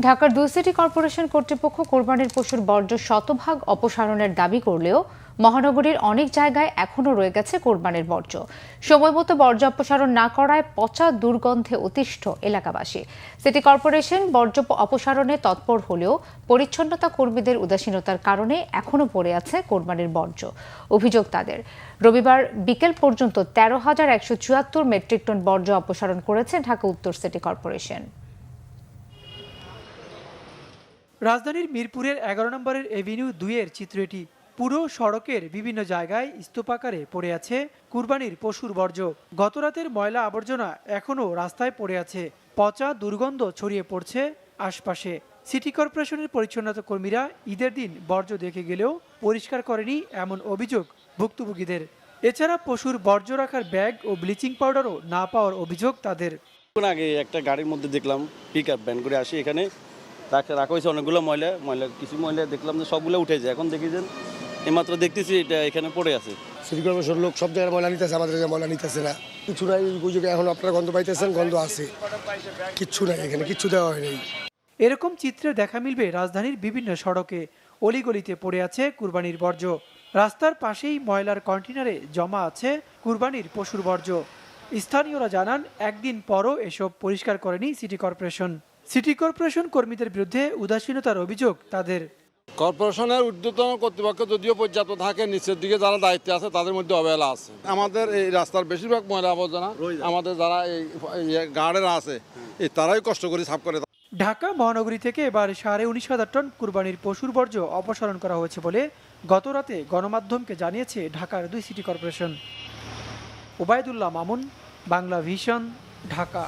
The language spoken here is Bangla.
ঢাকার দুই সিটি কর্পোরেশন কর্তৃপক্ষ কোরবানির পশুর বর্জ্য শতভাগ অপসারণের দাবি করলেও মহানগরীর অনেক জায়গায় এখনও রয়ে গেছে কোরবানির বর্জ্য। সময়মতো বর্জ্য অপসারণ না করায় পচা দুর্গন্ধে অতিষ্ঠ এলাকাবাসী। সিটি কর্পোরেশন বর্জ্য অপসারণে তৎপর হলেও পরিচ্ছন্নতা কর্মীদের উদাসীনতার কারণে এখনও পড়ে আছে কোরবানির বর্জ্য। অভিযোগ তাদের, রবিবার বিকেল পর্যন্ত ১৩,১৭৪ মেট্রিক টন বর্জ্য অপসারণ করেছে ঢাকা উত্তর সিটি কর্পোরেশন। রাজধানীর মিরপুরের ১১ নম্বরের এভিনিউ ২-এর চিত্র এটি। পুরো সড়কের বিভিন্ন জায়গায় স্তূপাকারে পড়ে আছে কুরবানির পশুর বর্জ্য। গতরাতের ময়লা আবর্জনা এখনও রাস্তায় পড়ে আছে, পচা দুর্গন্ধ ছড়িয়ে পড়ছে আশপাশে। সিটি কর্পোরেশনের পরিচ্ছন্নতা কর্মীরা ঈদের দিন বর্জ্য দেখে গেলেও পরিষ্কার করেনি এমন অভিযোগ ভুক্তভোগীদের। এছাড়া পশুর বর্জ্য রাখার ব্যাগ ও ব্লিচিং পাউডারও না পাওয়ার অভিযোগ তাদের। আগে একটা গাড়ির মধ্যে দেখলাম পিক আপ ভ্যান করে আসি, এখানে রাখা হয়েছে অনেকগুলো ময়লা কিছু ময়লা দেখলাম যে সবগুলো উঠে যায়। এখন দেখি যে এইমাত্র দেখতেছি এটা এখানে পড়ে আছে। সিটি কর্পোরেশন লোক সব জায়গায় ময়লা নিতেছে, আমাদের ময়লা নিতেছে না। কিছু নাই, এখন আপনারা গন্ধ পাইতেছেন, গন্ধ আছে, কিচ্ছু নাই, এখানে কিচ্ছু দেওয়া হয়নি। এরকম চিত্রে দেখা মিলবে রাজধানীর বিভিন্ন সড়কে। অলিগলিতে পড়ে আছে কুরবানির বর্জ্য। রাস্তার পাশেই ময়লার কন্টেনারে জমা আছে কুরবানির পশুর বর্জ্য। স্থানীয়রা জানান, একদিন পরও এসব পরিষ্কার করেনি সিটি কর্পোরেশন। সিটি কর্পোরেশন কর্মীদের বিরুদ্ধে উদাসীনতার অভিযোগ তাদের। কর্পোরেশনের ঊর্ধ্বতন কর্তৃপক্ষ যদিও পর্যাপ্ত থাকে, নিচের দিকে যারা দায়িত্বে আছে তাদের মধ্যে অবহেলা আছে। আমাদের এই রাস্তার বেশিরভাগ ময়লা আবর্জনা আমাদের যারা এই গার্ডেরা আছে তারাই কষ্ট করে সাফ করে। ঢাকা মহানগরী থেকে এবার 19,500 টন কুরবানির পশুর বর্জ্য অপসারণ করা হয়েছে বলে গতরাতে গণমাধ্যমকে জানিয়েছে ঢাকার 2 city corporation. Obaidullah Mamun, Bangla vision, Dhaka.